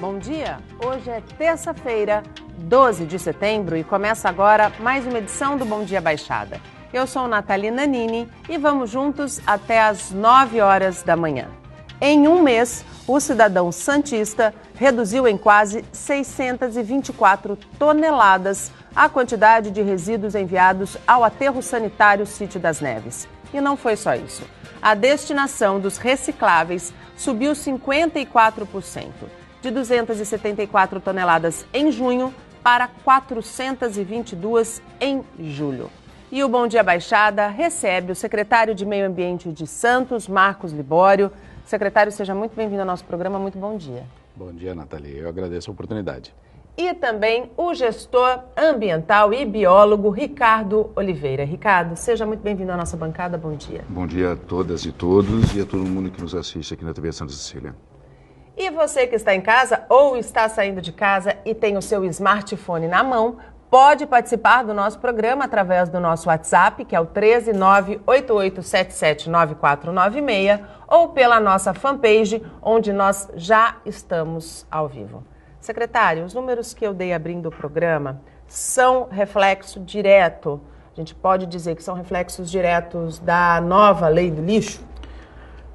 Bom dia, hoje é terça-feira, 12 de setembro e começa agora mais uma edição do Bom Dia Baixada. Eu sou Natalina Nini e vamos juntos até às 9 horas da manhã. Em um mês, o cidadão santista reduziu em quase 624 toneladas a quantidade de resíduos enviados ao aterro sanitário Sítio das Neves. E não foi só isso. A destinação dos recicláveis subiu 54%. De 274 toneladas em junho para 422 em julho. E o Bom Dia Baixada recebe o secretário de Meio Ambiente de Santos, Marcos Libório. Secretário, seja muito bem-vindo ao nosso programa. Muito bom dia. Bom dia, Nathalie. Eu agradeço a oportunidade. E também o gestor ambiental e biólogo Ricardo Oliveira. Ricardo, seja muito bem-vindo à nossa bancada. Bom dia. Bom dia a todas e todos e a todo mundo que nos assiste aqui na TV Santa Cecília. E você que está em casa ou está saindo de casa e tem o seu smartphone na mão, pode participar do nosso programa através do nosso WhatsApp, que é o 13988779496, ou pela nossa fanpage, onde nós já estamos ao vivo. Secretário, os números que eu dei abrindo o programa são reflexo direto, a gente pode dizer que são reflexos diretos da nova lei do lixo?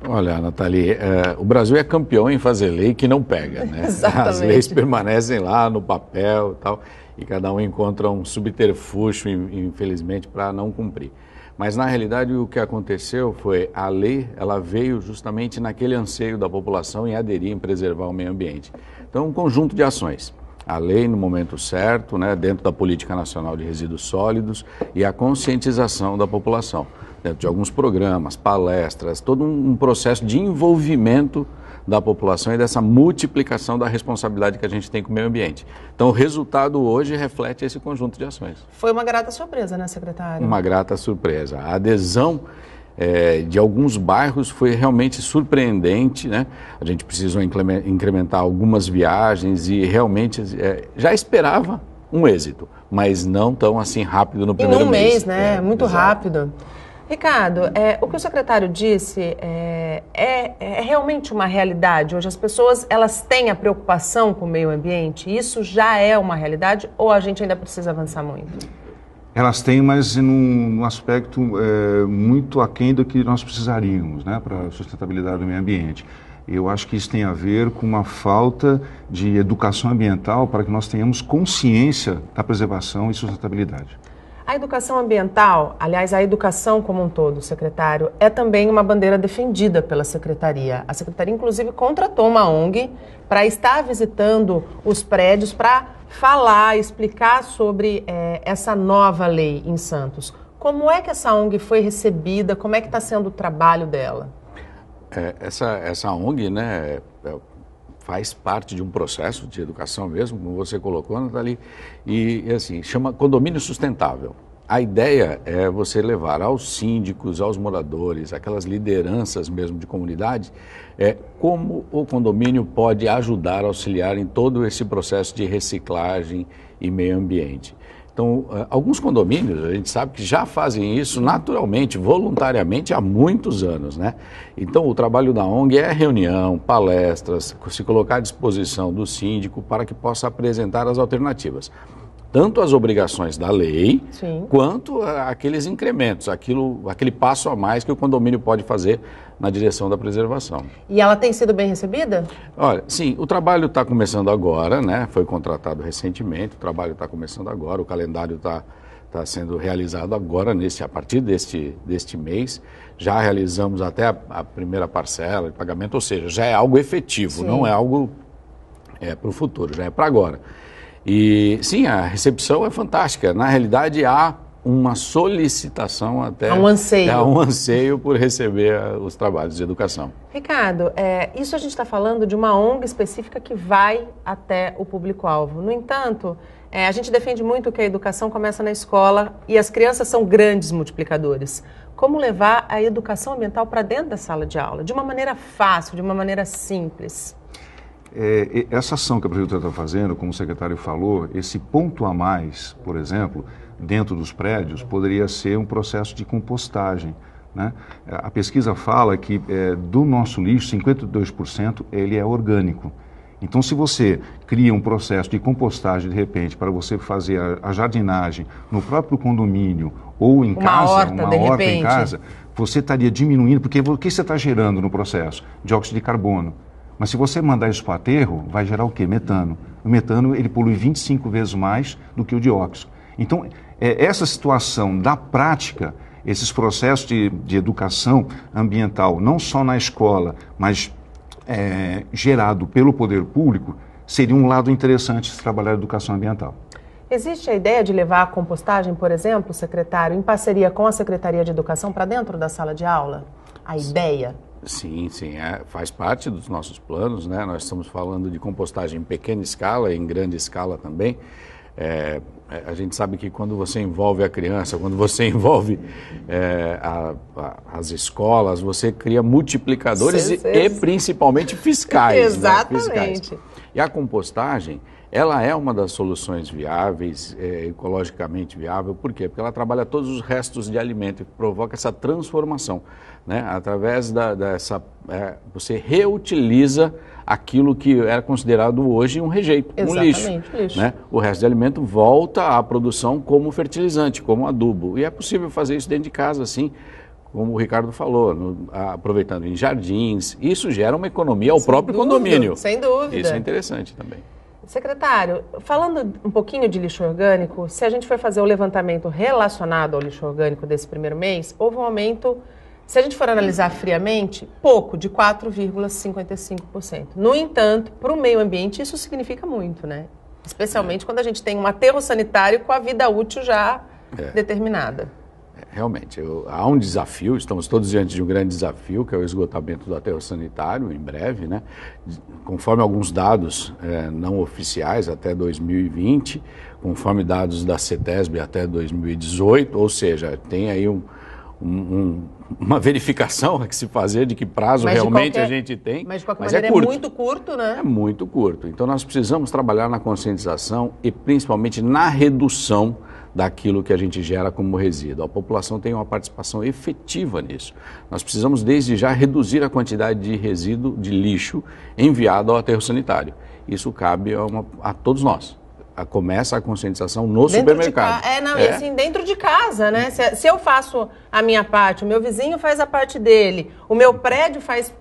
Olha, Nathalie, o Brasil é campeão em fazer lei que não pega, né? Exatamente. As leis permanecem lá no papel e tal, e cada um encontra um subterfúgio, infelizmente, para não cumprir. Mas, na realidade, o que aconteceu foi a lei, ela veio justamente naquele anseio da população em aderir, em preservar o meio ambiente. Então, um conjunto de ações. A lei no momento certo, né, dentro da Política Nacional de Resíduos Sólidos e a conscientização da população. Dentro de alguns programas, palestras, todo um processo de envolvimento da população e dessa multiplicação da responsabilidade que a gente tem com o meio ambiente. Então, o resultado hoje reflete esse conjunto de ações. Foi uma grata surpresa, né, secretário? Uma grata surpresa. A adesão de alguns bairros foi realmente surpreendente, né? A gente precisou incrementar algumas viagens e realmente já esperava um êxito, mas não tão assim rápido no primeiro mês. Em um mês, né? Muito exato. Rápido. Ricardo, o que o secretário disse é realmente uma realidade? Hoje as pessoas elas têm a preocupação com o meio ambiente? Isso já é uma realidade ou a gente ainda precisa avançar muito? Elas têm, mas num aspecto muito aquém do que nós precisaríamos, né, para a sustentabilidade do meio ambiente. Eu acho que isso tem a ver com uma falta de educação ambiental para que nós tenhamos consciência da preservação e sustentabilidade. A educação ambiental, aliás, a educação como um todo, secretário, é também uma bandeira defendida pela Secretaria. A Secretaria, inclusive, contratou uma ONG para estar visitando os prédios para falar, explicar sobre essa nova lei em Santos. Como é que essa ONG foi recebida? Como é que está sendo o trabalho dela? Essa ONG, né, faz parte de um processo de educação mesmo, como você colocou, Nathalie, e assim, chama Condomínio Sustentável. A ideia é você levar aos síndicos, aos moradores, aquelas lideranças mesmo de comunidade, como o condomínio pode ajudar, auxiliar em todo esse processo de reciclagem e meio ambiente. Então, alguns condomínios, a gente sabe que já fazem isso naturalmente, voluntariamente, há muitos anos, né? Então, o trabalho da ONG é reunião, palestras, se colocar à disposição do síndico para que possa apresentar as alternativas. Tanto as obrigações da lei, sim, quanto aqueles incrementos, aquele passo a mais que o condomínio pode fazer na direção da preservação. E ela tem sido bem recebida? Olha, sim, o trabalho está começando agora, né? Foi contratado recentemente, o trabalho está começando agora, o calendário está sendo realizado agora, a partir deste mês. Já realizamos até a primeira parcela de pagamento, ou seja, já é algo efetivo, sim, não é algo para o futuro, já é para agora. E sim, a recepção é fantástica. Na realidade, há uma solicitação até... Há um anseio. Há um anseio por receber os trabalhos de educação. Ricardo, isso a gente está falando de uma ONG específica que vai até o público-alvo. No entanto, a gente defende muito que a educação começa na escola e as crianças são grandes multiplicadores. Como levar a educação ambiental para dentro da sala de aula? De uma maneira fácil, de uma maneira simples. Essa ação que a Prefeitura está fazendo, como o secretário falou, esse ponto a mais, por exemplo, dentro dos prédios, poderia ser um processo de compostagem, né? A pesquisa fala que do nosso lixo, 52% ele é orgânico. Então, se você cria um processo de compostagem, de repente, para você fazer a jardinagem no próprio condomínio ou em casa, uma horta em casa, você estaria diminuindo, porque o que você está gerando no processo? Dióxido de carbono. Mas se você mandar isso para o aterro, vai gerar o quê? Metano. O metano, ele polui 25 vezes mais do que o dióxido. Então, essa situação da prática, esses processos de educação ambiental, não só na escola, mas gerado pelo poder público, seria um lado interessante de trabalhar a educação ambiental. Existe a ideia de levar a compostagem, por exemplo, secretário, em parceria com a Secretaria de Educação para dentro da sala de aula? A ideia? Sim, faz parte dos nossos planos, né? Nós estamos falando de compostagem em pequena escala e em grande escala também. A gente sabe que quando você envolve a criança, quando você envolve as escolas, você cria multiplicadores e principalmente fiscais. Exatamente. Né? Fiscais. E a compostagem, ela é uma das soluções viáveis, ecologicamente viável. Por quê? Porque ela trabalha todos os restos de alimento e provoca essa transformação. Né? Através você reutiliza aquilo que era considerado hoje um rejeito, um lixo. Né? O resto de alimento volta à produção como fertilizante, como adubo. E é possível fazer isso dentro de casa, assim, como o Ricardo falou, aproveitando em jardins. Isso gera uma economia ao próprio condomínio. Sem dúvida. Isso é interessante também. Secretário, falando um pouquinho de lixo orgânico, se a gente for fazer o levantamento relacionado ao lixo orgânico desse primeiro mês, houve um aumento, se a gente for analisar friamente, pouco, de 4,55%. No entanto, para o meio ambiente, isso significa muito, né? Especialmente quando a gente tem um aterro sanitário com a vida útil já determinada. Realmente, há um desafio, estamos todos diante de um grande desafio, que é o esgotamento do aterro sanitário, em breve, né? Conforme alguns dados não oficiais, até 2020, conforme dados da CETESB até 2018, ou seja, tem aí uma verificação a que se fazer de que prazo realmente a gente tem. Mas de qualquer maneira é muito curto, né? É muito curto. Então nós precisamos trabalhar na conscientização e principalmente na redução daquilo que a gente gera como resíduo. A população tem uma participação efetiva nisso. Nós precisamos desde já reduzir a quantidade de resíduo, de lixo enviado ao aterro sanitário. Isso cabe a todos nós. Começa a conscientização no supermercado. Assim, dentro de casa, né? Se eu faço a minha parte, o meu vizinho faz a parte dele, o meu prédio faz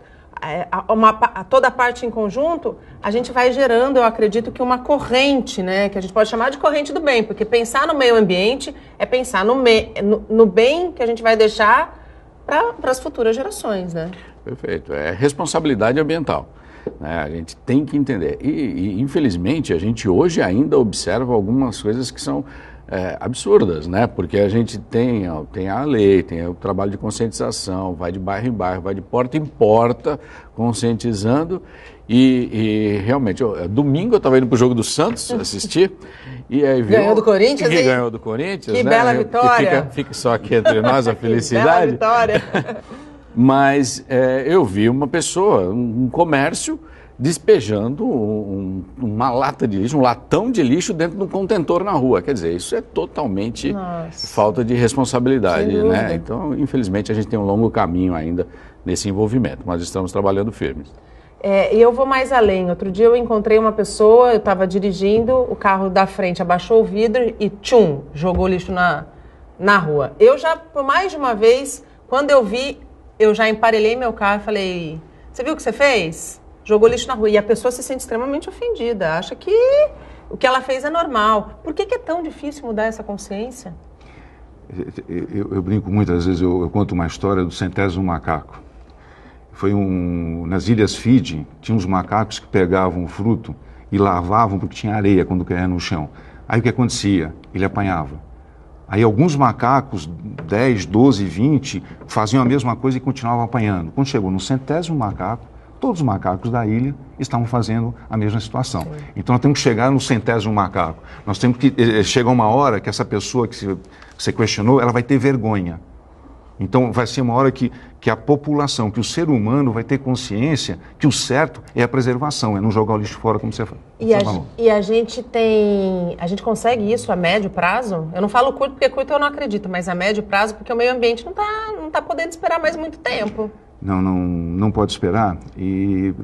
toda a parte em conjunto, a gente vai gerando, eu acredito, que uma corrente, né? Que a gente pode chamar de corrente do bem, porque pensar no meio ambiente é pensar no bem que a gente vai deixar para as futuras gerações, né? Perfeito. É responsabilidade ambiental. A gente tem que entender. E, infelizmente, a gente hoje ainda observa algumas coisas que são absurdas, né? Porque a gente tem a lei, tem o trabalho de conscientização, vai de bairro em bairro, vai de porta em porta, conscientizando. E realmente, domingo eu estava indo para o jogo do Santos assistir. E aí ganhou do Corinthians, hein? Ganhou do Corinthians, que né? Bela vitória. Fica só aqui entre nós a felicidade. Que bela vitória. Mas eu vi uma pessoa, um comércio, despejando uma lata de lixo, um latão de lixo dentro de um contentor na rua. Quer dizer, isso é totalmente falta de responsabilidade, né? Então, infelizmente, a gente tem um longo caminho ainda nesse envolvimento, mas estamos trabalhando firmes. E eu vou mais além. Outro dia eu encontrei uma pessoa, eu estava dirigindo, o carro da frente abaixou o vidro e tchum, jogou lixo na rua. Eu já, por mais de uma vez, quando eu vi, eu já emparelhei meu carro e falei, você viu o que você fez? Jogou lixo na rua. E a pessoa se sente extremamente ofendida, acha que o que ela fez é normal. Por que é tão difícil mudar essa consciência? Eu brinco muitas vezes, eu conto uma história do 100º macaco. Foi nas Ilhas Fiji, tinha uns macacos que pegavam o fruto e lavavam porque tinha areia quando caía no chão. Aí o que acontecia? Ele apanhava. Aí alguns macacos, 10, 12, 20, faziam a mesma coisa e continuavam apanhando. Quando chegou no 100º macaco, todos os macacos da ilha estavam fazendo a mesma situação. Sim. Então nós temos que chegar no 100º macaco. Nós temos que chegar uma hora que essa pessoa que você questionou, ela vai ter vergonha. Então vai ser uma hora que a população, que o ser humano vai ter consciência que o certo é a preservação, é não jogar o lixo fora como você falou. E a gente consegue isso a médio prazo? Eu não falo curto porque curto eu não acredito, mas a médio prazo porque o meio ambiente não tá podendo esperar mais muito tempo. não pode esperar. E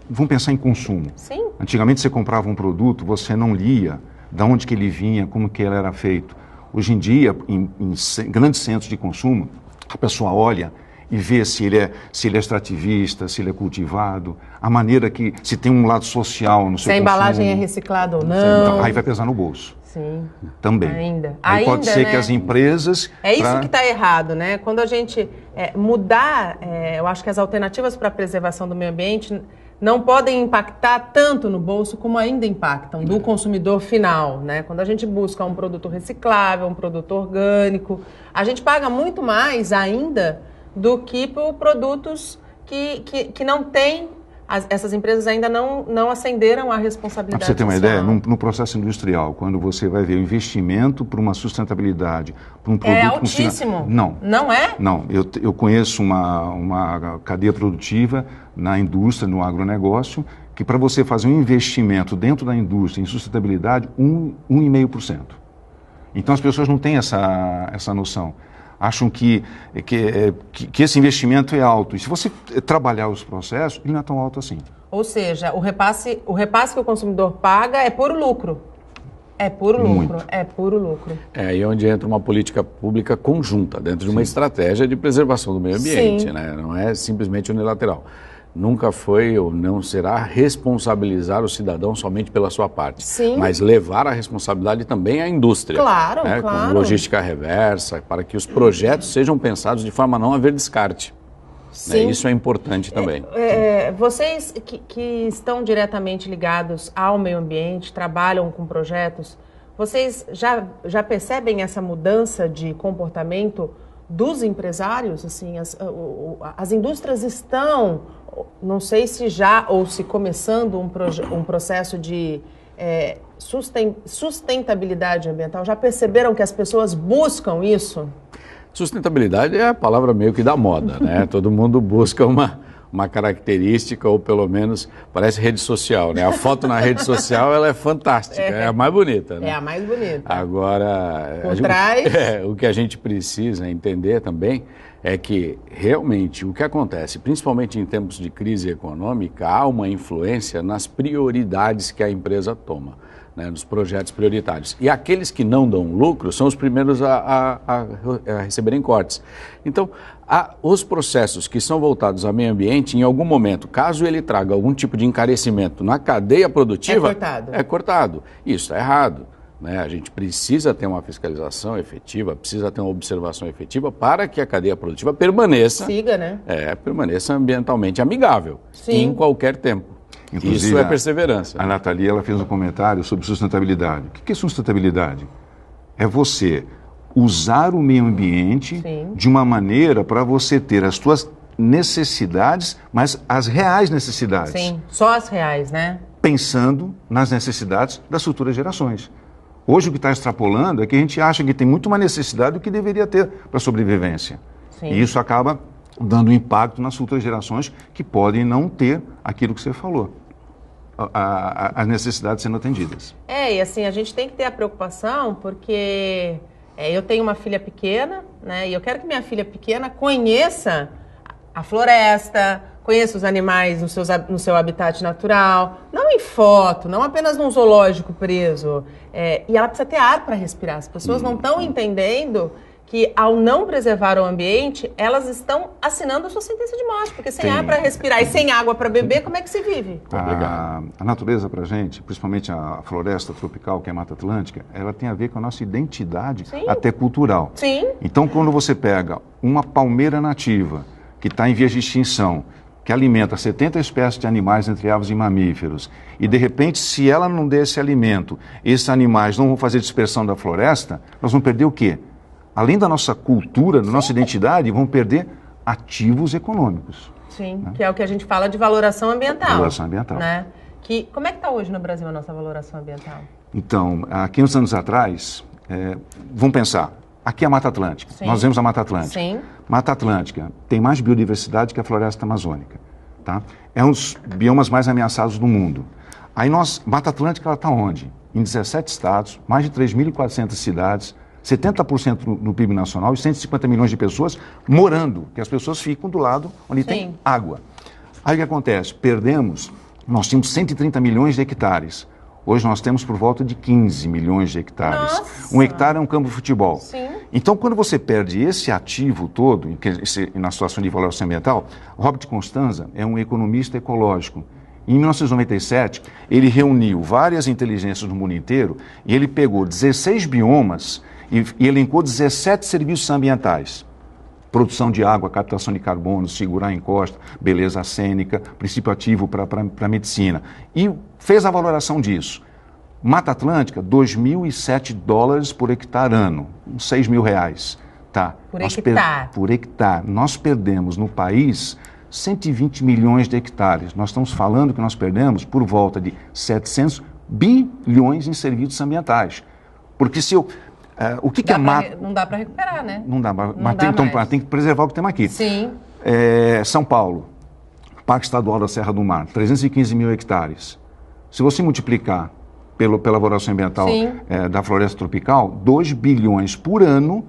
vamos pensar em consumo. Sim. Antigamente você comprava um produto, você não lia de onde que ele vinha, como que ele era feito. Hoje em dia, em grandes centros de consumo, a pessoa olha e vê se ele é extrativista, se ele é cultivado, a maneira que, se tem um lado social no seu consumo. Se a embalagem é reciclada ou não. Aí vai pesar no bolso. Sim. Também. Ainda. Aí Ainda, pode ser, né, que as empresas... É isso que está errado, né? Quando a gente mudar, eu acho que as alternativas para a preservação do meio ambiente não podem impactar tanto no bolso como ainda impactam do consumidor final, né? Quando a gente busca um produto reciclável, um produto orgânico, a gente paga muito mais ainda do que por produtos que não têm, essas empresas ainda não acenderam a responsabilidade social. Para você ter uma ideia, no processo industrial, quando você vai ver o investimento para uma sustentabilidade, para um produto... É altíssimo? Não. Não é? Não. Eu conheço uma cadeia produtiva na indústria, no agronegócio, que para você fazer um investimento dentro da indústria em sustentabilidade, 1,5%. Então as pessoas não têm essa noção. Acham que esse investimento é alto. E se você trabalhar os processos, ele não é tão alto assim. Ou seja, o repasse que o consumidor paga é puro lucro. É puro lucro. Muito. É puro lucro. É aí onde entra uma política pública conjunta, dentro de uma estratégia de preservação do meio ambiente, né? Não é simplesmente unilateral. Nunca foi ou não será responsabilizar o cidadão somente pela sua parte, mas levar a responsabilidade também à indústria. Claro, né? claro. Com logística reversa, para que os projetos sejam pensados de forma a não haver descarte. Né? Isso é importante também. Vocês que estão diretamente ligados ao meio ambiente, trabalham com projetos, vocês já percebem essa mudança de comportamento dos empresários? Assim, as indústrias estão, não sei se já ou se começando um processo de sustentabilidade ambiental. Já perceberam que as pessoas buscam isso? Sustentabilidade é a palavra meio que da moda, né? Todo mundo busca uma característica, ou pelo menos parece rede social, né? A foto na rede social, ela é fantástica, é a mais bonita, né? É a mais bonita. Agora, por trás... o que a gente precisa entender também é que realmente o que acontece, principalmente em tempos de crise econômica, há uma influência nas prioridades que a empresa toma. Né, nos projetos prioritários. E aqueles que não dão lucro são os primeiros a receberem cortes. Então, os processos que são voltados ao meio ambiente, em algum momento, caso ele traga algum tipo de encarecimento na cadeia produtiva, é cortado. Isso está errado. Né? A gente precisa ter uma fiscalização efetiva, precisa ter uma observação efetiva para que a cadeia produtiva permaneça, permaneça ambientalmente amigável, em qualquer tempo. Inclusive, isso é perseverança. A Nathalie, ela fez um comentário sobre sustentabilidade. O que é sustentabilidade? É você usar o meio ambiente de uma maneira para você ter as suas necessidades, mas as reais necessidades. Sim, só as reais, né? Pensando nas necessidades das futuras gerações. Hoje o que está extrapolando é que a gente acha que tem muito mais necessidade do que deveria ter para a sobrevivência. Sim. E isso acaba dando impacto nas futuras gerações que podem não ter aquilo que você falou, as necessidades sendo atendidas. E assim, a gente tem que ter a preocupação porque eu tenho uma filha pequena, né, e eu quero que minha filha pequena conheça a floresta, conheça os animais no seu habitat natural, não em foto, não apenas num zoológico preso, e ela precisa ter ar para respirar. As pessoas não estão entendendo que, ao não preservar o ambiente, elas estão assinando a sua sentença de morte, porque sem ar para respirar e sem água para beber, como é que se vive? A natureza para a gente, principalmente a floresta tropical, que é a Mata Atlântica, ela tem a ver com a nossa identidade, até cultural. Sim. Então, quando você pega uma palmeira nativa, que está em vias de extinção, que alimenta 70 espécies de animais, entre aves e mamíferos, e de repente, se ela não der esse alimento, esses animais não vão fazer dispersão da floresta, nós vamos perder o quê? Além da nossa cultura, da nossa identidade, vão perder ativos econômicos. Sim, né? Que é o que a gente fala de valoração ambiental. Valoração ambiental. Né? Como é que está hoje no Brasil a nossa valoração ambiental? Então, há 500 anos atrás, vamos pensar, aqui é a Mata Atlântica, nós vemos a Mata Atlântica. Sim. Mata Atlântica tem mais biodiversidade que a floresta amazônica. Tá? É um dos biomas mais ameaçados do mundo. Aí Mata Atlântica está onde? Em 17 estados, mais de 3.400 cidades, 70% no PIB nacional e 150 milhões de pessoas morando, que as pessoas ficam do lado onde tem água. Aí o que acontece? Nós tínhamos 130 milhões de hectares. Hoje nós temos por volta de 15 milhões de hectares. Nossa. Um hectare é um campo de futebol. Sim. Então, quando você perde esse ativo todo, na situação de valoração ambiental, Robert Constanza é um economista ecológico. Em 1997, ele reuniu várias inteligências do mundo inteiro e ele pegou 16 biomas e elencou 17 serviços ambientais. Produção de água, captação de carbono, segurar a encosta, beleza cênica, princípio ativo para a medicina. E fez a valoração disso. Mata Atlântica, $2.007 por hectare ano, uns R$6.000. Tá? Por hectare. Por hectare. Nós perdemos no país 120 milhões de hectares. Nós estamos falando que nós perdemos por volta de 700 bilhões em serviços ambientais. Porque se eu... o que é mata? Não dá para recuperar, né? Não dá, mas tem que preservar o que temos aqui. Sim. São Paulo, Parque Estadual da Serra do Mar, 315 mil hectares. Se você multiplicar pela valoração ambiental da floresta tropical, 2 bilhões por ano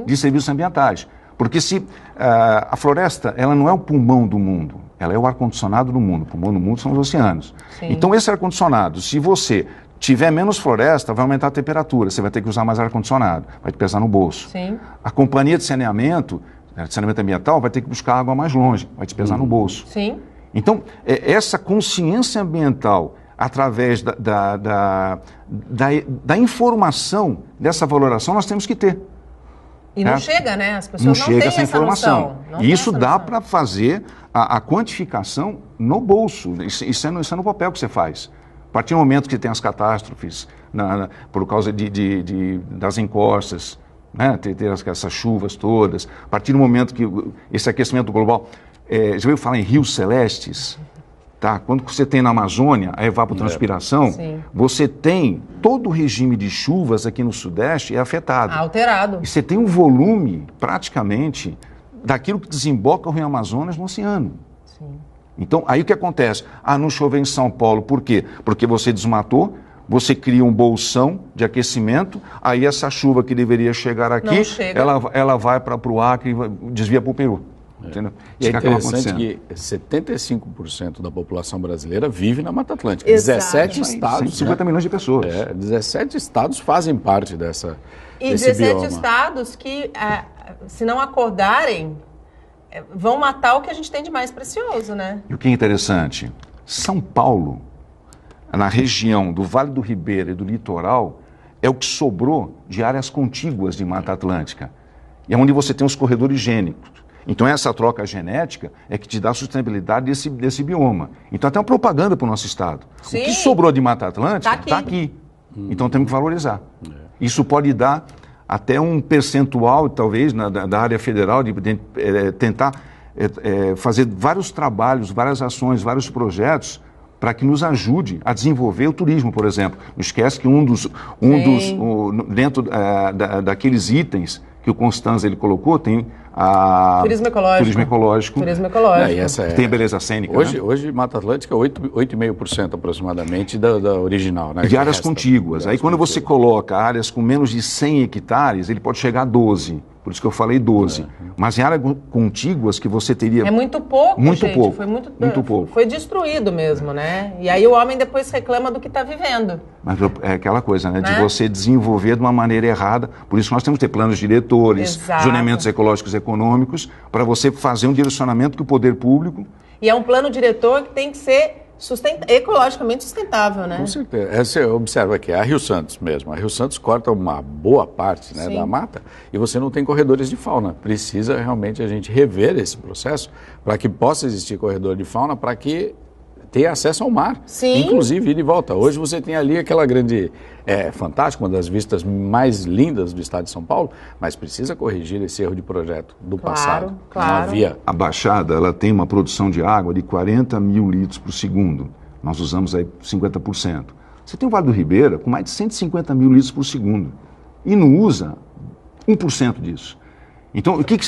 de serviços ambientais. Porque se a floresta, ela não é o pulmão do mundo, ela é o ar-condicionado do mundo. O pulmão do mundo são os oceanos. Sim. Então, esse ar-condicionado, se você tiver menos floresta, vai aumentar a temperatura, você vai ter que usar mais ar-condicionado, vai te pesar no bolso. Sim. A companhia de saneamento ambiental, vai ter que buscar água mais longe, vai te pesar no bolso. Sim. Então, essa consciência ambiental, através da informação dessa valoração, nós temos que ter. E não chega, né? As pessoas não têm essa informação. E isso dá para fazer a quantificação no bolso. Isso é no papel que você faz. A partir do momento que tem as catástrofes, por causa das encostas, né? ter essas chuvas todas, a partir do momento que esse aquecimento global... já ouviu falar em rios celestes? Tá? Quando você tem na Amazônia a evapotranspiração, você tem todo o regime de chuvas aqui no Sudeste é afetado. Alterado. E você tem um volume, praticamente, daquilo que desemboca o Rio Amazonas no oceano. Sim. Então, aí o que acontece? Não choveu em São Paulo. Por quê? Porque você desmatou, você cria um bolsão de aquecimento, aí essa chuva que deveria chegar aqui, ela vai para o Acre e desvia para o Peru. Entendeu? E é interessante que 75% da população brasileira vive na Mata Atlântica. Exato. 17 estados. 150 milhões de pessoas. 17 estados fazem parte desse E 17 bioma. estados que, se não acordarem, vão matar o que a gente tem de mais precioso, né? E o que é interessante, São Paulo, na região do Vale do Ribeira e do litoral, é o que sobrou de áreas contíguas de Mata Atlântica. E é onde você tem os corredores gênicos. Então, essa troca genética é que te dá a sustentabilidade desse bioma. Então, até uma propaganda para o nosso estado. Sim. O que sobrou de Mata Atlântica está aqui. Então, temos que valorizar. Isso pode dar até um percentual, talvez, da área federal, de tentar fazer vários trabalhos, várias ações, vários projetos para que nos ajude a desenvolver o turismo, por exemplo. Não esquece que dentro daqueles itens que o Constanza ele colocou, tem turismo ecológico. Turismo ecológico. Tem a beleza cênica. Hoje Mata Atlântica é 8,5% aproximadamente da original. Né? De áreas contíguas. Aí quando você coloca áreas com menos de 100 hectares, ele pode chegar a 12. Por isso que eu falei 12. Mas em áreas contíguas que você teria... É muito pouco, gente. Pouco. Foi muito pouco. Foi destruído mesmo, né? E aí o homem depois reclama do que está vivendo. Mas é aquela coisa, né? De você desenvolver de uma maneira errada. Por isso nós temos que ter planos diretores, zoneamentos ecológicos e econômicos, para você fazer um direcionamento que o poder público... E é um plano diretor que tem que ser ecologicamente sustentável, né? Com certeza. Você observa aqui, a Rio Santos mesmo. A Rio Santos corta uma boa parte, né, da mata e você não tem corredores de fauna. Precisa realmente a gente rever esse processo para que possa existir corredor de fauna, para que tenha acesso ao mar. Sim. Inclusive ir e volta. Hoje você tem ali aquela grande... fantástica, uma das vistas mais lindas do estado de São Paulo, mas precisa corrigir esse erro de projeto do passado. Claro. Não havia. A Baixada, ela tem uma produção de água de 40 mil litros por segundo. Nós usamos aí 50%. Você tem o Vale do Ribeira com mais de 150 mil litros por segundo e não usa 1% disso. Então, o que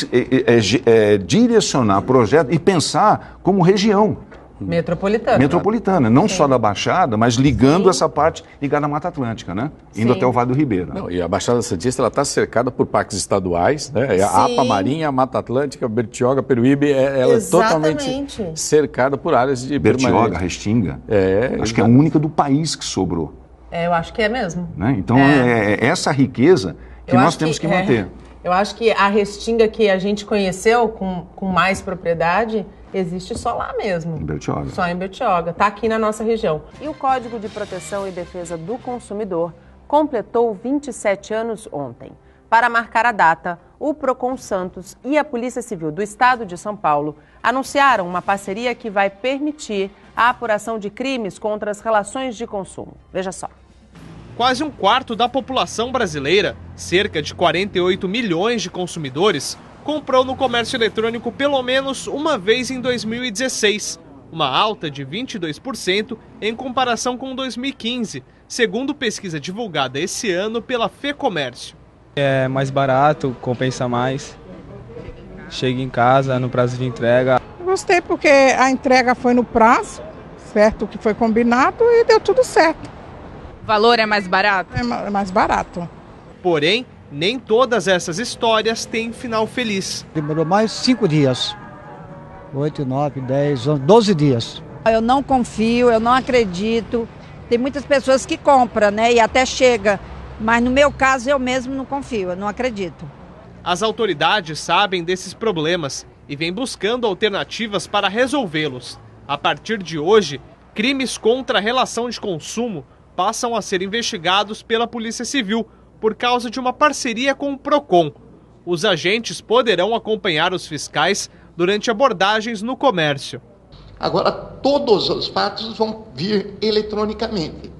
é direcionar projeto e pensar como região. Metropolitana. Não só da Baixada, mas ligando essa parte ligada à Mata Atlântica, né? Indo até o Vale do Ribeira. Não, e a Baixada Santista está cercada por parques estaduais, né? A APA, Marinha, a Mata Atlântica, Bertioga, Peruíbe, ela é totalmente cercada por áreas de Bertioga, Restinga. Acho que é a única do país que sobrou. Eu acho que é mesmo. Né? Então, é essa riqueza que nós temos que manter. Eu acho que a Restinga que a gente conheceu com mais propriedade existe só lá mesmo. Em Bertioga. Só em Bertioga. Está aqui na nossa região. E o Código de Proteção e Defesa do Consumidor completou 27 anos ontem. Para marcar a data, o Procon Santos e a Polícia Civil do Estado de São Paulo anunciaram uma parceria que vai permitir a apuração de crimes contra as relações de consumo. Veja só. Quase um quarto da população brasileira, cerca de 48 milhões de consumidores, comprou no comércio eletrônico pelo menos uma vez em 2016, uma alta de 22% em comparação com 2015, segundo pesquisa divulgada esse ano pela FEComércio. É mais barato, compensa mais, chega em casa no prazo de entrega. Gostei porque a entrega foi no prazo, certo, o que foi combinado e deu tudo certo. O valor é mais barato? É mais barato. Porém, nem todas essas histórias têm final feliz. Demorou mais 5 dias. 8, 9, 10, 11, 12 dias. Eu não confio, eu não acredito. Tem muitas pessoas que compram, né? E até chega. Mas no meu caso eu mesmo não confio, eu não acredito. As autoridades sabem desses problemas e vêm buscando alternativas para resolvê-los. A partir de hoje, crimes contra a relação de consumo passam a ser investigados pela Polícia Civil por causa de uma parceria com o Procon. Os agentes poderão acompanhar os fiscais durante abordagens no comércio. Agora, todos os fatos vão vir eletronicamente.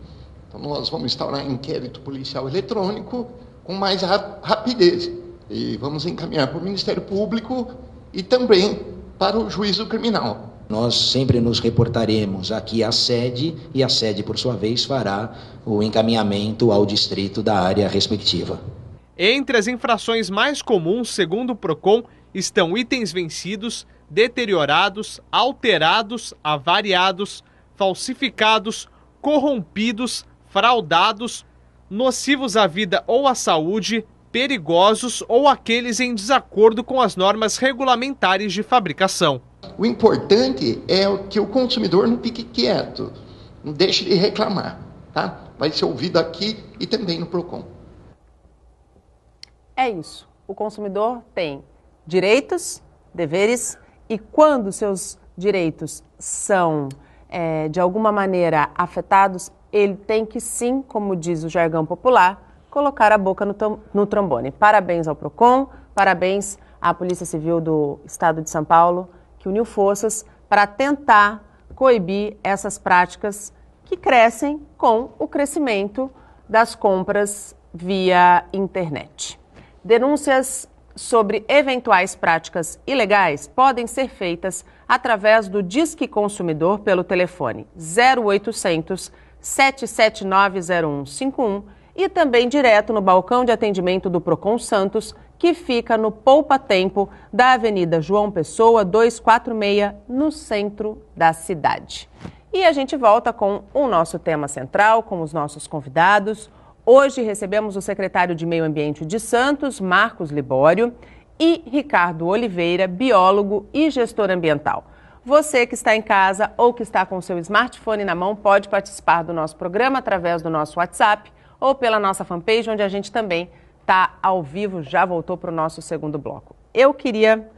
Então, nós vamos instaurar inquérito policial eletrônico com mais rapidez. E vamos encaminhar para o Ministério Público e também para o juízo criminal. Nós sempre nos reportaremos aqui à sede e a sede, por sua vez, fará o encaminhamento ao distrito da área respectiva. Entre as infrações mais comuns, segundo o Procon, estão itens vencidos, deteriorados, alterados, avariados, falsificados, corrompidos, fraudados, nocivos à vida ou à saúde, perigosos ou aqueles em desacordo com as normas regulamentares de fabricação. O importante é que o consumidor não fique quieto, não deixe de reclamar, tá? Vai ser ouvido aqui e também no Procon. É isso. O consumidor tem direitos, deveres e quando seus direitos são, de alguma maneira, afetados, ele tem que sim, como diz o jargão popular, colocar a boca no trombone. Parabéns ao Procon, parabéns à Polícia Civil do Estado de São Paulo, que uniu forças para tentar coibir essas práticas que crescem com o crescimento das compras via internet. Denúncias sobre eventuais práticas ilegais podem ser feitas através do Disque Consumidor pelo telefone 0800 779 0151 e também direto no balcão de atendimento do Procon Santos, que fica no Poupa Tempo da Avenida João Pessoa 246, no centro da cidade. E a gente volta com o nosso tema central, com os nossos convidados. Hoje recebemos o secretário de Meio Ambiente de Santos, Marcos Libório, e Ricardo Oliveira, biólogo e gestor ambiental. Você que está em casa ou que está com o seu smartphone na mão pode participar do nosso programa através do nosso WhatsApp ou pela nossa fanpage, onde a gente também está ao vivo, já voltou para o nosso segundo bloco. Eu queria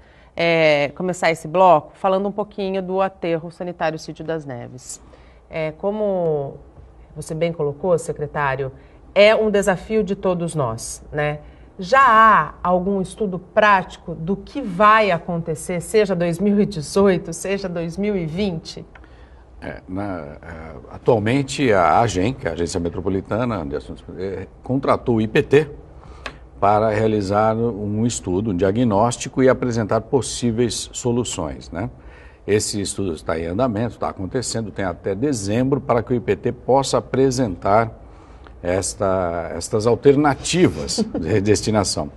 começar esse bloco falando um pouquinho do aterro sanitário Sítio das Neves. Como você bem colocou, secretário, é um desafio de todos nós, né? Já há algum estudo prático do que vai acontecer, seja 2018, seja 2020? Atualmente, a AGEM, que é a Agência Metropolitana de Assuntos, contratou o IPT para realizar um estudo, um diagnóstico e apresentar possíveis soluções, né? Esse estudo está em andamento, está acontecendo, tem até dezembro para que o IPT possa apresentar estas alternativas de destinação.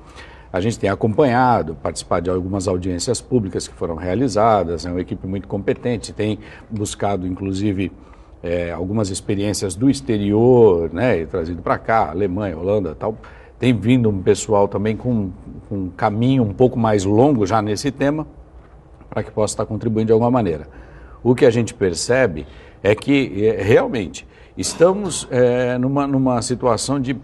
a gente tem acompanhado, participado de algumas audiências públicas que foram realizadas, é uma equipe muito competente, tem buscado, inclusive, algumas experiências do exterior, né, e trazido para cá, Alemanha, Holanda, tal. Tem vindo um pessoal também com um caminho um pouco mais longo já nesse tema, para que possa estar contribuindo de alguma maneira. O que a gente percebe é que, realmente, estamos numa situação de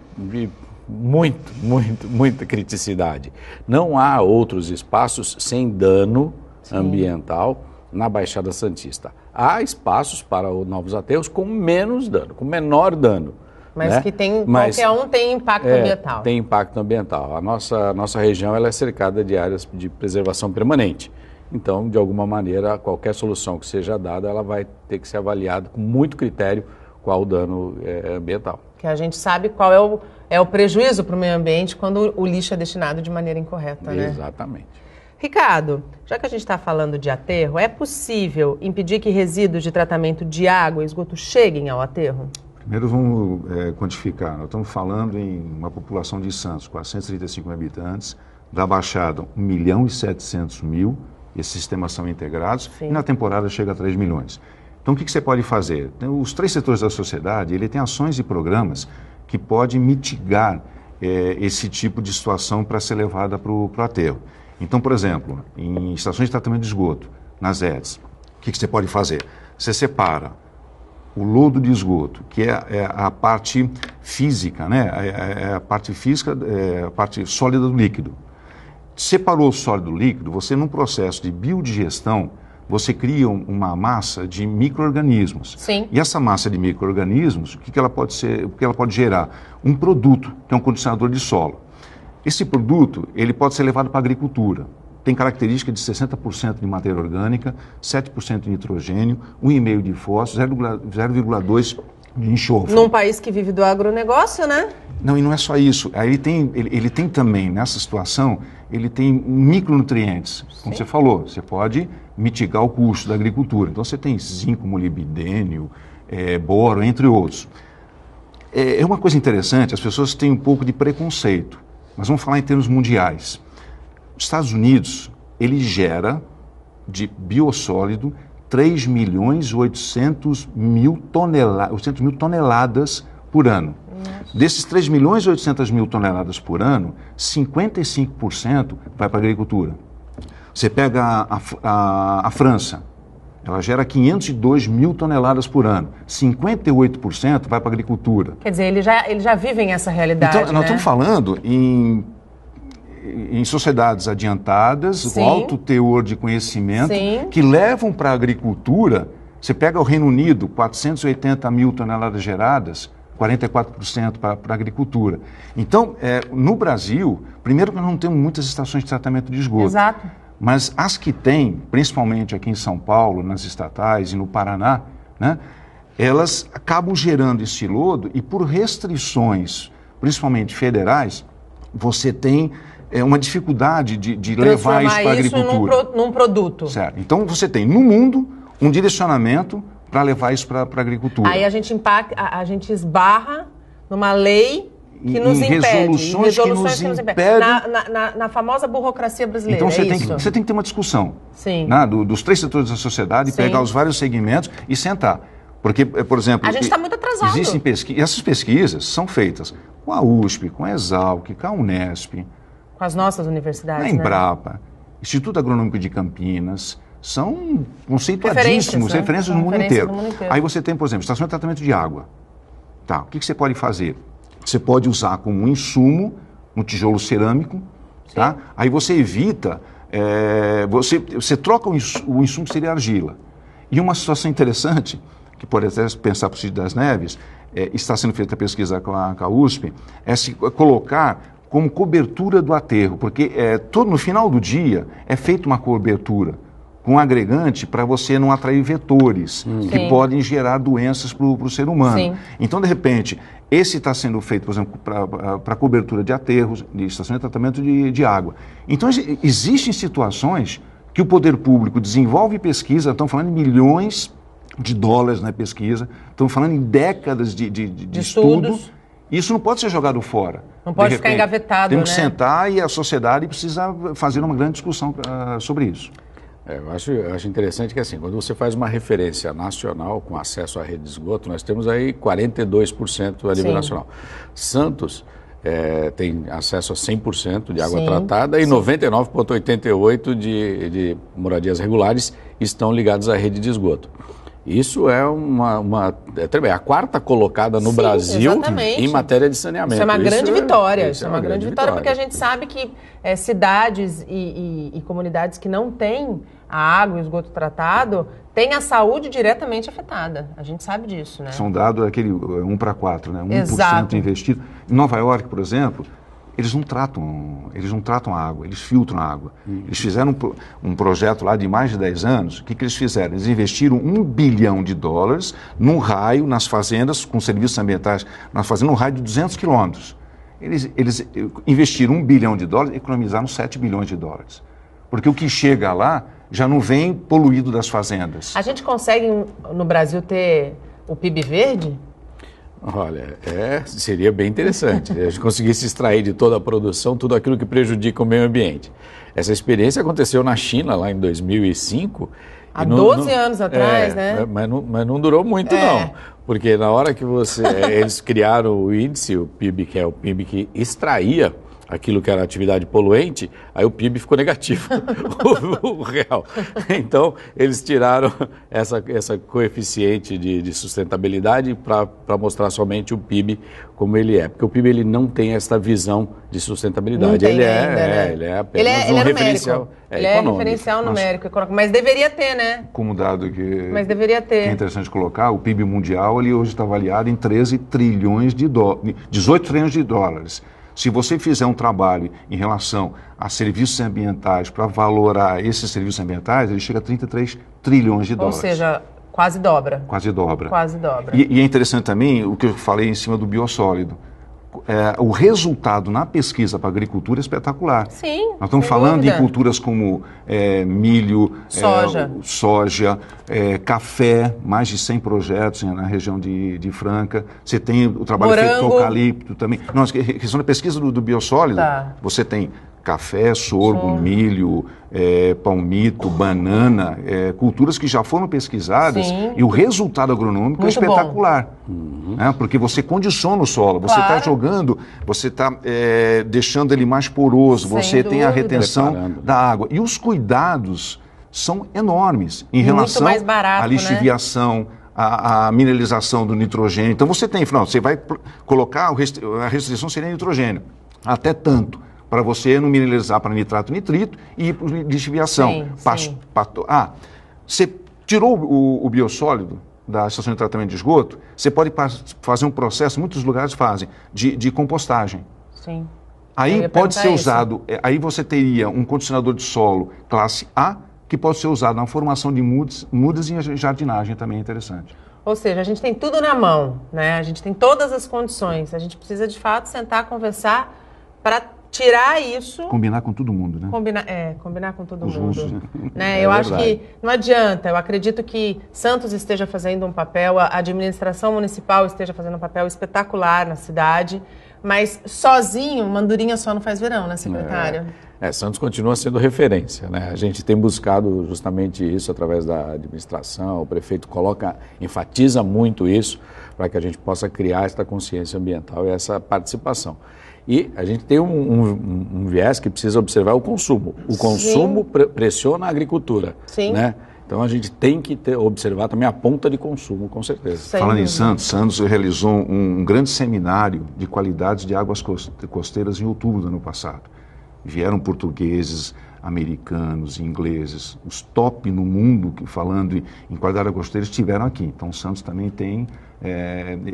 muita criticidade. Não há outros espaços sem dano ambiental na Baixada Santista. Há espaços para novos aterros com menos dano, com menor dano. Mas né? que qualquer um tem impacto ambiental. Tem impacto ambiental. A nossa região ela é cercada de áreas de preservação permanente. Então, de alguma maneira, qualquer solução que seja dada, ela vai ter que ser avaliada com muito critério qual o dano ambiental. Que a gente sabe qual é o prejuízo para o meio ambiente quando o lixo é destinado de maneira incorreta, né? Exatamente. Ricardo, já que a gente está falando de aterro, é possível impedir que resíduos de tratamento de água e esgoto cheguem ao aterro? Primeiro vamos quantificar. Nós estamos falando em uma população de Santos, 435 mil habitantes, da Baixada 1.700.000, esses sistemas são integrados, e na temporada chega a 3 milhões. Então, o que você pode fazer? Os 3 setores da sociedade, ele tem ações e programas que podem mitigar esse tipo de situação para ser levada para o aterro. Então, por exemplo, em estações de tratamento de esgoto, nas EDs, o que você pode fazer? Você separa o lodo de esgoto, que é a parte física, né? A parte física, a parte sólida do líquido. Separou o sólido do líquido, você num processo de biodigestão, você cria uma massa de micro-organismos. Sim. E essa massa de micro-organismos, o que ela pode ser, o que ela pode gerar? Um produto, que é um condicionador de solo. Esse produto, ele pode ser levado para a agricultura. Tem característica de 60% de matéria orgânica, 7% de nitrogênio, 1,5% de fósforo, 0,2% de enxofre. Num país que vive do agronegócio, né? Não, e não é só isso. Aí ele tem também, nessa situação, ele tem micronutrientes. Como você falou, você pode mitigar o custo da agricultura. Então, você tem zinco, molibdênio, boro, entre outros. É uma coisa interessante, as pessoas têm um pouco de preconceito, mas vamos falar em termos mundiais. Os Estados Unidos, ele gera de biossólido 3.800.000 toneladas por ano. Desses 3.800.000 toneladas por ano, 55% vai para a agricultura. Você pega a França, ela gera 502.000 toneladas por ano, 58% vai para a agricultura. Quer dizer, eles já vivem essa realidade, então, nós estamos falando em sociedades adiantadas, com alto teor de conhecimento, que levam para a agricultura. Você pega o Reino Unido, 480.000 toneladas geradas, 44% para a agricultura. Então, no Brasil, primeiro que nós não temos muitas estações de tratamento de esgoto. Exato. Mas as que tem, principalmente aqui em São Paulo, nas estatais e no Paraná, né, elas acabam gerando esse lodo e por restrições, principalmente federais, você tem uma dificuldade de levar isso para a agricultura. Num produto. Certo. Então, você tem no mundo um direcionamento para levar isso para a agricultura. Aí a gente esbarra numa lei que nos impede. Resoluções que nos impedem. Na famosa burocracia brasileira, então, você tem que ter uma discussão. Sim. Né, dos 3 setores da sociedade, pegar os vários segmentos e sentar. Porque, por exemplo... A gente está muito atrasado. Existem pesquisas, e essas pesquisas são feitas com a USP, com a Exalc, com a Unesp. Com as nossas universidades, na Embrapa, Instituto Agronômico de Campinas, são conceituadíssimos, referências no mundo inteiro. Aí você tem, por exemplo, estação de tratamento de água. Tá, o que você pode fazer? Você pode usar como insumo um tijolo cerâmico, tá? Aí você evita, você troca o insumo que seria argila. E uma situação interessante, que pode até pensar para o Cid das Neves, está sendo feita a pesquisa com a USP, é se colocar como cobertura do aterro, porque no final do dia é feita uma cobertura com agregante para você não atrair vetores que podem gerar doenças para o ser humano. Sim. Então, de repente, esse está sendo feito, por exemplo, para cobertura de aterros, de estação de tratamento de água. Então, existem situações que o poder público desenvolve pesquisa, estamos falando em milhões de dólares na pesquisa, estamos falando em décadas de estudo, Isso não pode ser jogado fora. Não pode ficar engavetado, temos que sentar e a sociedade precisa fazer uma grande discussão sobre isso. Eu acho interessante que, assim, quando você faz uma referência nacional com acesso à rede de esgoto, nós temos aí 42% a nível nacional. Santos tem acesso a 100% de água tratada e 99,88% de moradias regulares estão ligadas à rede de esgoto. Isso é a quarta colocada no Brasil em matéria de saneamento. Isso é uma grande vitória. Isso é uma grande vitória, porque a gente sabe que cidades e comunidades que não têm a água e o esgoto tratado têm a saúde diretamente afetada. A gente sabe disso, né? São dados aquele 1:4, né? 1% Exato. investido. Em Nova York, por exemplo, eles não tratam a água, eles filtram a água. Eles fizeram um projeto lá de mais de 10 anos. O que eles fizeram? Eles investiram $1 bilhão num raio, nas fazendas, com serviços ambientais, nas fazendas, num raio de 200 quilômetros. Eles investiram $1 bilhão e economizaram $7 bilhões. Porque o que chega lá já não vem poluído das fazendas. A gente consegue, no Brasil, ter o PIB verde? Olha, seria bem interessante. A gente conseguisse extrair de toda a produção tudo aquilo que prejudica o meio ambiente. Essa experiência aconteceu na China, lá em 2005. Há 12 anos atrás, né? Mas não durou muito, não. Porque na hora que eles criaram o índice, o PIB, que é o PIB que extraía aquilo que era atividade poluente, aí o PIB ficou negativo, o real. Então, eles tiraram essa coeficiente de sustentabilidade para mostrar somente o PIB como ele é. Porque o PIB ele não tem essa visão de sustentabilidade. Não tem ele ainda, é apenas um referencial econômico. Ele é referencial numérico, econômico. Mas deveria ter, né? Como dado Mas deveria ter. Que é interessante colocar, o PIB mundial ele hoje está avaliado em 13 trilhões de dólares, 18 trilhões de dólares. Se você fizer um trabalho em relação a serviços ambientais para valorar esses serviços ambientais, ele chega a 33 trilhões de dólares. Ou seja, quase dobra. Quase dobra. Quase dobra. E é interessante também o que eu falei em cima do biosólido. O resultado na pesquisa para a agricultura é espetacular. Sim, nós estamos falando em culturas como milho, soja, café, mais de 100 projetos na região de Franca. Você tem o trabalho feito com eucalipto também. Não, a questão da pesquisa do biosólido, você tem café, sorgo, milho, palmito, banana, culturas que já foram pesquisadas e o resultado agronômico é espetacular. Porque você condiciona o solo, você está jogando, você está deixando ele mais poroso, você tem a retenção da água. E os cuidados são enormes em relação à lixiviação, a mineralização do nitrogênio. Então você tem, você vai colocar, a restrição seria nitrogênio, até tanto. Para você não mineralizar para nitrato, nitrito e ir para lixiviação. Você tirou o biosólido da estação de tratamento de esgoto, você pode fazer um processo, muitos lugares fazem, de compostagem. Sim. Aí pode ser usado, aí você teria um condicionador de solo classe A, que pode ser usado na formação de mudas e jardinagem, também é interessante. Ou seja, a gente tem tudo na mão, né? A gente tem todas as condições, a gente precisa de fato sentar, conversar para tirar isso... Combinar com todo mundo, né? Combinar com todo mundo. Russos, né? Eu acho que não adianta. Eu acredito que Santos esteja fazendo um papel, a administração municipal esteja fazendo um papel espetacular na cidade, mas sozinho, mandurinha só não faz verão, né, secretário? Santos continua sendo referência, né? A gente tem buscado justamente isso através da administração, o prefeito enfatiza muito isso para que a gente possa criar essa consciência ambiental e essa participação. E a gente tem um viés que precisa observar o consumo. O consumo pressiona a agricultura, né? Então a gente tem que observar também a ponta de consumo, com certeza. Falando em Santos realizou um grande seminário de qualidades de águas costeiras em outubro do ano passado. Vieram portugueses, americanos, ingleses, os top no mundo falando em qualidade costeira estiveram aqui. Então Santos também tem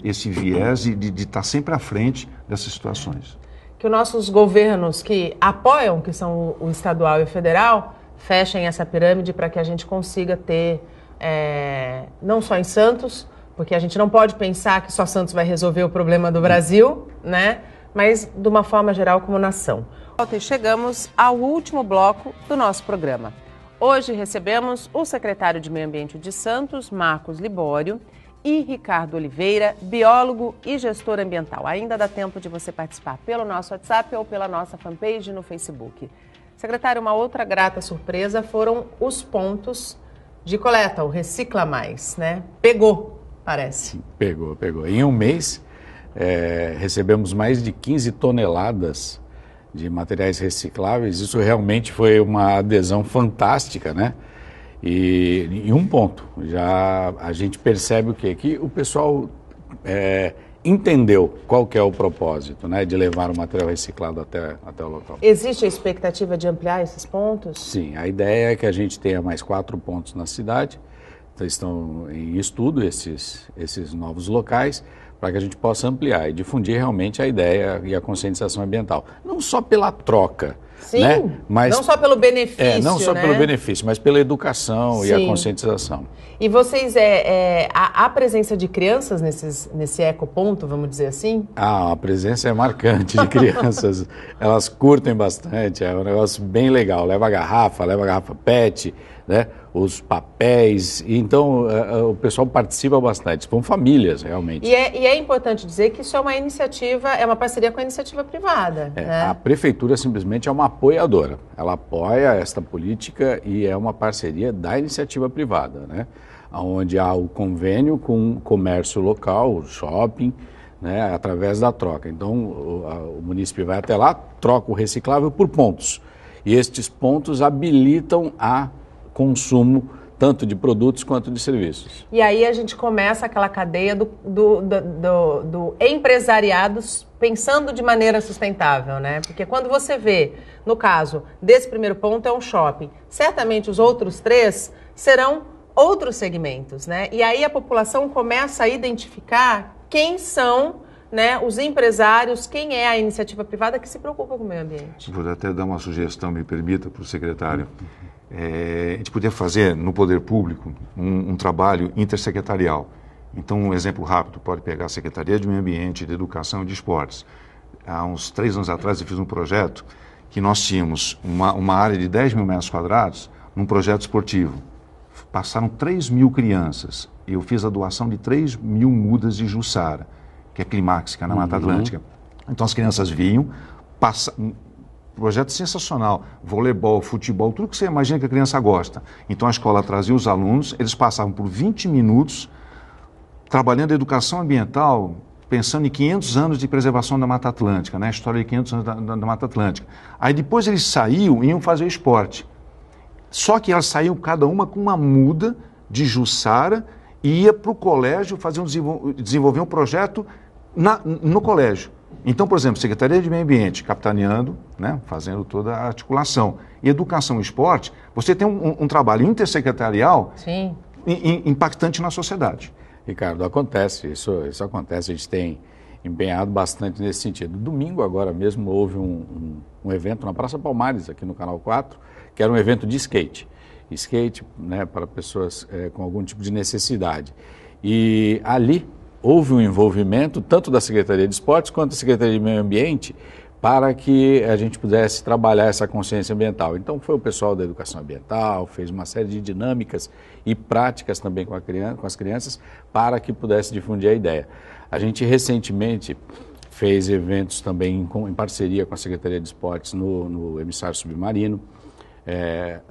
esse viés de estar sempre à frente dessas situações. Que os nossos governos que apoiam, que são o estadual e o federal, fechem essa pirâmide para que a gente consiga ter, não só em Santos, porque a gente não pode pensar que só Santos vai resolver o problema do Brasil, né? Mas de uma forma geral como nação. E chegamos ao último bloco do nosso programa. Hoje recebemos o secretário de Meio Ambiente de Santos, Marcos Libório, e Ricardo Oliveira, biólogo e gestor ambiental. Ainda dá tempo de você participar pelo nosso WhatsApp ou pela nossa fanpage no Facebook. Secretário, uma outra grata surpresa foram os pontos de coleta, o Recicla Mais, né? Pegou, parece. Pegou. Em um mês, recebemos mais de 15 toneladas de materiais recicláveis. Isso realmente foi uma adesão fantástica, né? E em um ponto, já a gente percebe o quê? Que o pessoal entendeu qual que é o propósito, né, de levar o material reciclado até o local. Existe a expectativa de ampliar esses pontos? Sim, a ideia é que a gente tenha mais 4 pontos na cidade. Então, estão em estudo esses novos locais para que a gente possa ampliar e difundir realmente a ideia e a conscientização ambiental. Não só pela troca, sim, né? Mas, não só pelo benefício, não só né? pelo benefício, mas pela educação, sim, e a conscientização. E vocês, a presença de crianças nesse ecoponto, vamos dizer assim? A presença é marcante de crianças. Elas curtem bastante, é um negócio bem legal. Leva a garrafa PET, né? Os papéis. Então, o pessoal participa bastante. São famílias, realmente. E é importante dizer que isso é uma iniciativa, é uma parceria com a iniciativa privada. Né? A prefeitura simplesmente é uma apoiadora. Ela apoia esta política e é uma parceria da iniciativa privada, né? Onde há o convênio com o comércio local, o shopping, né? Através da troca. Então, o município vai até lá, troca o reciclável por pontos. E estes pontos habilitam a consumo tanto de produtos quanto de serviços. E aí a gente começa aquela cadeia do empresariado pensando de maneira sustentável, né? Porque quando você vê, no caso desse primeiro ponto é um shopping, certamente os outros 3 serão outros segmentos, né? E aí a população começa a identificar quem são, né, os empresários, quem é a iniciativa privada que se preocupa com o meio ambiente. Vou até dar uma sugestão, me permita, para o secretário. A gente podia fazer no poder público um trabalho intersecretarial. Então, um exemplo rápido, pode pegar a Secretaria de Meio Ambiente, de Educação e de Esportes. Há uns 3 anos atrás eu fiz um projeto que nós tínhamos uma área de 10 mil metros quadrados num projeto esportivo. Passaram 3 mil crianças e eu fiz a doação de 3 mil mudas de Jussara, que é climáxica na Mata Atlântica. Então as crianças vinham, projeto sensacional, voleibol, futebol, tudo que você imagina que a criança gosta. Então a escola trazia os alunos, eles passavam por 20 minutos trabalhando educação ambiental, pensando em 500 anos de preservação da Mata Atlântica, né? A história de 500 anos da Mata Atlântica. Aí depois eles saíam e iam fazer esporte. Só que elas saíam cada uma com uma muda de Jussara e ia para o colégio desenvolver um projeto no colégio. Então, por exemplo, Secretaria de Meio Ambiente capitaneando, né, fazendo toda a articulação. E Educação e Esporte, você tem um trabalho intersecretarial, sim, impactante na sociedade. Ricardo, acontece, isso acontece, a gente tem empenhado bastante nesse sentido. Domingo agora mesmo houve um evento na Praça Palmares, aqui no Canal 4, que era um evento de skate. Skate, né, para pessoas com algum tipo de necessidade. E ali houve um envolvimento tanto da Secretaria de Esportes quanto da Secretaria de Meio Ambiente para que a gente pudesse trabalhar essa consciência ambiental. Então foi o pessoal da educação ambiental, fez uma série de dinâmicas e práticas também com as crianças para que pudesse difundir a ideia. A gente recentemente fez eventos também em parceria com a Secretaria de Esportes no emissário submarino,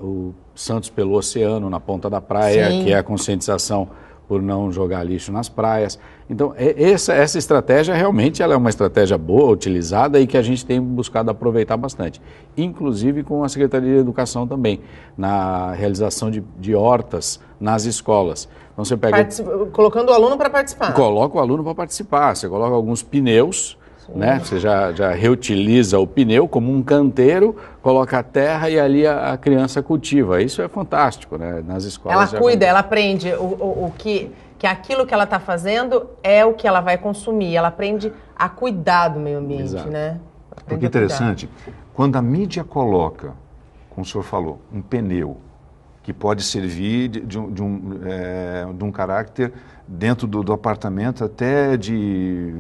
o Santos pelo Oceano na Ponta da Praia, sim, que é a conscientização por não jogar lixo nas praias. Então, essa estratégia realmente ela é uma estratégia boa, utilizada e que a gente tem buscado aproveitar bastante. Inclusive com a Secretaria de Educação também, na realização de hortas nas escolas. Então, você pega... Colocando o aluno para participar. Coloca o aluno para participar. Você coloca alguns pneus, né? Você já reutiliza o pneu como um canteiro, coloca a terra e ali a criança cultiva. Isso é fantástico, né? Nas escolas. Ela cuida, ela aprende que aquilo que ela está fazendo é o que ela vai consumir. Ela aprende a cuidar do meio ambiente, exato, né? Porque é interessante, quando a mídia coloca, como o senhor falou, um pneu que pode servir de um caráter dentro do apartamento até de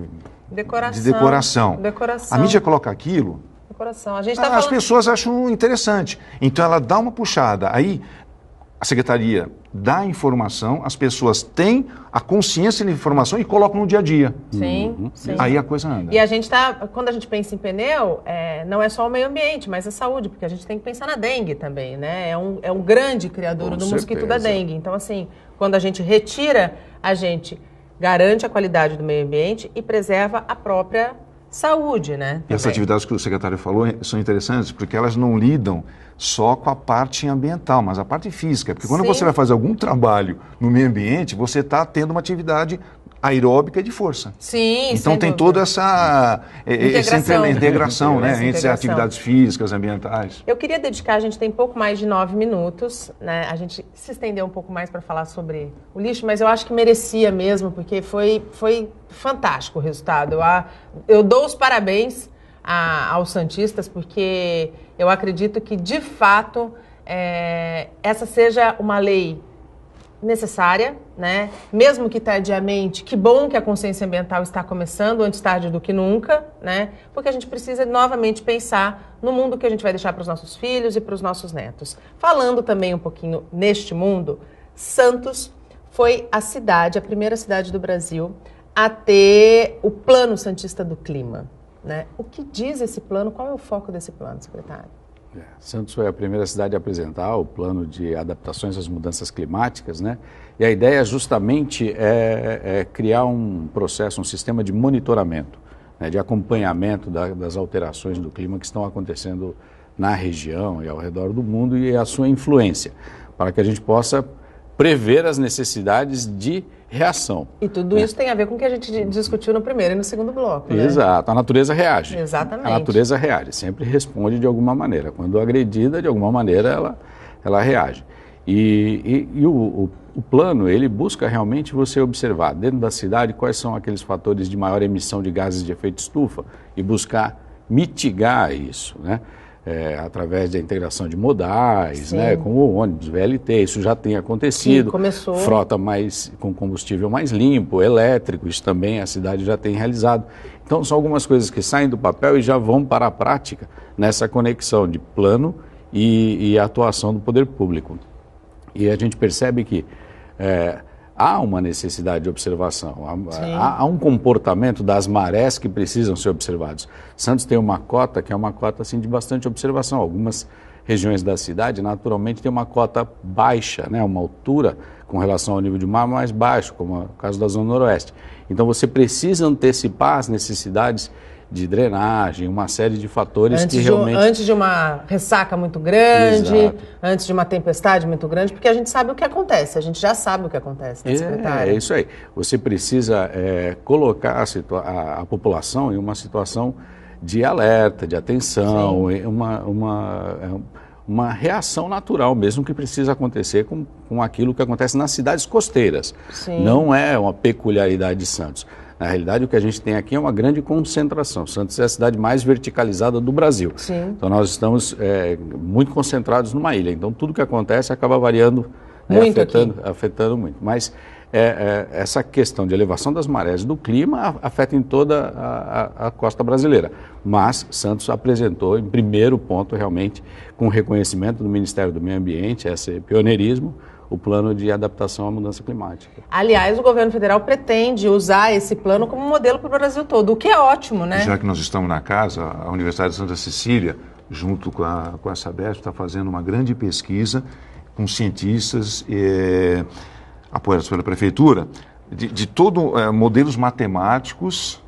decoração. A mídia coloca aquilo, decoração. A gente tá as pessoas acham interessante. Então ela dá uma puxada. Aí a secretaria dá informação, as pessoas têm a consciência da informação e colocam no dia a dia. Sim, sim. Aí a coisa anda. E a gente quando a gente pensa em pneu, não é só o meio ambiente, mas a saúde, porque a gente tem que pensar na dengue também, né? É um grande criador do mosquito da dengue. Então, assim, quando a gente retira, a gente garante a qualidade do meio ambiente e preserva a própria saúde, né? E essas atividades que o secretário falou são interessantes porque elas não lidam só com a parte ambiental, mas a parte física. Porque quando você vai fazer algum trabalho no meio ambiente, você está tendo uma atividade aeróbica de força. Sim, então tem toda essa integração, né, entre as atividades físicas, ambientais. Eu queria dedicar, a gente tem pouco mais de 9 minutos, né? A gente se estendeu um pouco mais para falar sobre o lixo, mas eu acho que merecia mesmo, porque foi fantástico o resultado. Eu dou os parabéns aos santistas, porque eu acredito que, de fato, essa seja uma lei necessária, né? Mesmo que tardiamente, que bom que a consciência ambiental está começando, antes tarde do que nunca, né? Porque a gente precisa novamente pensar no mundo que a gente vai deixar para os nossos filhos e para os nossos netos. Falando também um pouquinho neste mundo, Santos foi a primeira cidade do Brasil a ter o Plano Santista do Clima, né? O que diz esse plano? Qual é o foco desse plano, secretário? Santos foi a primeira cidade a apresentar o plano de adaptações às mudanças climáticas, né? E a ideia justamente é criar um processo, um sistema de monitoramento, né, de acompanhamento das alterações do clima que estão acontecendo na região e ao redor do mundo e a sua influência, para que a gente possa prever as necessidades de reação. E tudo isso tem a ver com o que a gente discutiu no primeiro e no segundo bloco, né? Exato, a natureza reage. Exatamente. A natureza reage, sempre responde de alguma maneira. Quando agredida, de alguma maneira, ela reage. E o plano, ele busca realmente você observar dentro da cidade quais são aqueles fatores de maior emissão de gases de efeito estufa e buscar mitigar isso, né? Através da integração de modais, né, com o ônibus, VLT, isso já tem acontecido. Começou. Frota com combustível mais limpo, elétrico, isso também a cidade já tem realizado. Então são algumas coisas que saem do papel e já vão para a prática nessa conexão de plano e atuação do poder público. E a gente percebe que há uma necessidade de observação, há um comportamento das marés que precisam ser observados. Santos tem uma cota que é uma cota assim, de bastante observação. Algumas regiões da cidade, naturalmente, tem uma cota baixa, né? Uma altura com relação ao nível de mar mais baixo, como é o caso da Zona Noroeste. Então você precisa antecipar as necessidades de drenagem, uma série de fatores Antes de uma ressaca muito grande, antes de uma tempestade muito grande, porque a gente sabe o que acontece, a gente já sabe o que acontece, né, secretário? É isso aí. Você precisa colocar a população em uma situação de alerta, de atenção, uma reação natural mesmo que precisa acontecer com aquilo que acontece nas cidades costeiras. Sim. Não é uma peculiaridade de Santos. Na realidade, o que a gente tem aqui é uma grande concentração. Santos é a cidade mais verticalizada do Brasil. Sim. Então, nós estamos muito concentrados numa ilha. Então, tudo que acontece acaba variando, afetando muito. Mas essa questão de elevação das marés do clima afeta em toda a costa brasileira. Mas Santos apresentou, em primeiro ponto, realmente, com o reconhecimento do Ministério do Meio Ambiente, esse pioneirismo, o plano de adaptação à mudança climática. Aliás, o governo federal pretende usar esse plano como modelo para o Brasil todo, o que é ótimo, né? Já que nós estamos na casa, a Universidade de Santa Cecília, junto com a Sabesp, está fazendo uma grande pesquisa com cientistas apoiados pela Prefeitura, de modelos matemáticos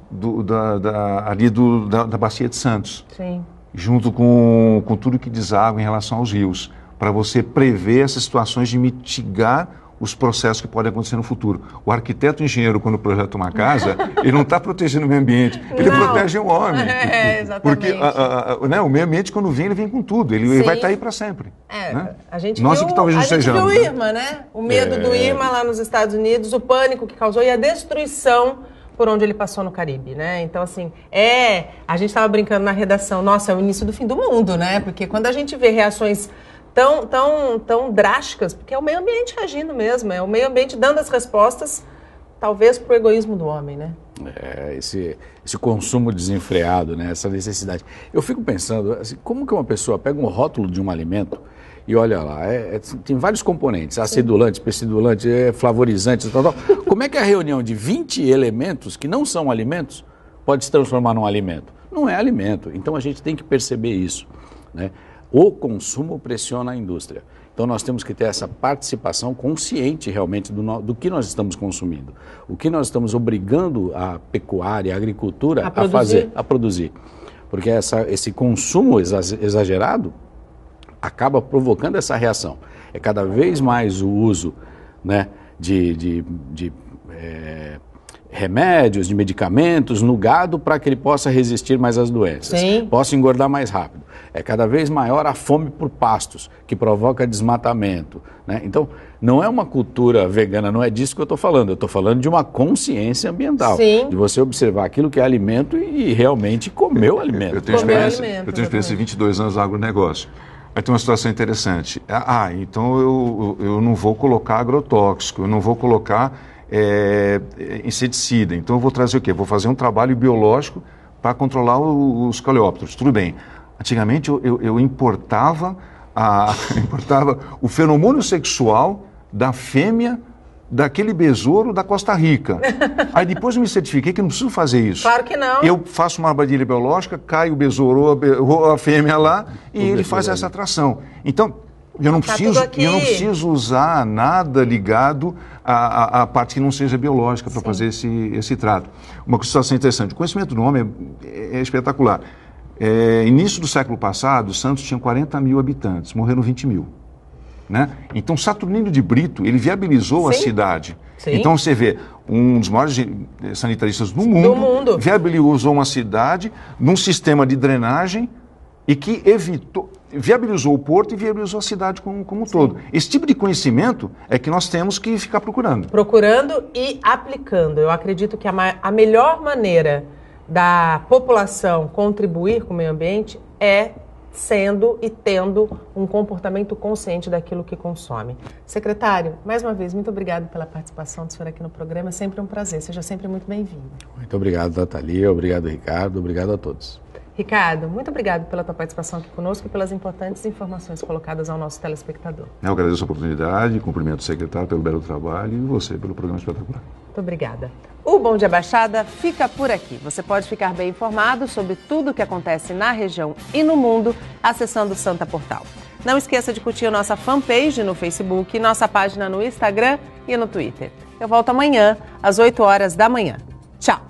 da Bacia de Santos. Sim. Junto com tudo que deságua em relação aos rios, para você prever essas situações de mitigar os processos que podem acontecer no futuro. O arquiteto engenheiro, quando projeta uma casa, ele não está protegendo o meio ambiente, ele protege o homem. Exatamente. Porque o meio ambiente, quando vem, ele vem com tudo, ele vai estar aí para sempre. Né? A gente Nós viu, que talvez não sejamos. A gente viu o Irma, né? O medo do Irma lá nos Estados Unidos, o pânico que causou e a destruição por onde ele passou no Caribe, né? Então, assim, a gente estava brincando na redação, nossa, é o início do fim do mundo, né? Porque quando a gente vê reações tão drásticas, porque é o meio ambiente agindo mesmo, é o meio ambiente dando as respostas, talvez para o egoísmo do homem, né? Esse consumo desenfreado, né? Essa necessidade. Eu fico pensando, assim, como que uma pessoa pega um rótulo de um alimento E olha lá, tem vários componentes, acidulantes, pestidulantes, flavorizantes e tal. Como é que a reunião de 20 elementos que não são alimentos pode se transformar num alimento? Não é alimento. Então a gente tem que perceber isso, né? O consumo pressiona a indústria. Então nós temos que ter essa participação consciente realmente do que nós estamos consumindo. O que nós estamos obrigando a pecuária, a agricultura a produzir. Porque esse consumo exagerado acaba provocando essa reação. É cada vez mais o uso, né, de remédios, de medicamentos no gado para que ele possa resistir mais às doenças, possa engordar mais rápido. É cada vez maior a fome por pastos, que provoca desmatamento, né? Então, não é uma cultura vegana, não é disso que eu estou falando. Eu estou falando de uma consciência ambiental, de você observar aquilo que é alimento e realmente comer o alimento. Eu tenho experiência de 22 anos no agronegócio. Aí tem uma situação interessante. Então eu não vou colocar agrotóxico, eu não vou colocar inseticida. Então eu vou trazer o quê? Vou fazer um trabalho biológico para controlar os coleópteros. Tudo bem. Antigamente eu importava o feromônio sexual da fêmea daquele besouro da Costa Rica. Aí depois eu me certifiquei que não preciso fazer isso. Claro que não. Eu faço uma armadilha biológica, cai o besouro, a fêmea lá, e ele faz essa atração. Então, eu não preciso usar nada ligado à parte que não seja biológica para fazer esse trato. Uma situação interessante. O conhecimento do homem é espetacular. Início do século passado, Santos tinha 40 mil habitantes, morreram 20 mil. Né? Então, Saturnino de Brito, ele viabilizou a cidade. Então, você vê, um dos maiores sanitaristas do mundo viabilizou uma cidade num sistema de drenagem e que viabilizou o porto e viabilizou a cidade como um todo. Esse tipo de conhecimento é que nós temos que ficar procurando. Procurando e aplicando. Eu acredito que a melhor maneira da população contribuir com o meio ambiente é sendo e tendo um comportamento consciente daquilo que consome. Secretário, mais uma vez, muito obrigado pela participação do senhor aqui no programa. É sempre um prazer. Seja sempre muito bem-vindo. Muito obrigado, Nathalia. Obrigado, Ricardo. Obrigado a todos. Ricardo, muito obrigado pela tua participação aqui conosco e pelas importantes informações colocadas ao nosso telespectador. Eu agradeço a oportunidade, cumprimento o secretário pelo belo trabalho e você pelo programa espetacular. Muito obrigada. O Bom Dia Baixada fica por aqui. Você pode ficar bem informado sobre tudo o que acontece na região e no mundo acessando o Santa Portal. Não esqueça de curtir a nossa fanpage no Facebook, nossa página no Instagram e no Twitter. Eu volto amanhã às 8 horas da manhã. Tchau!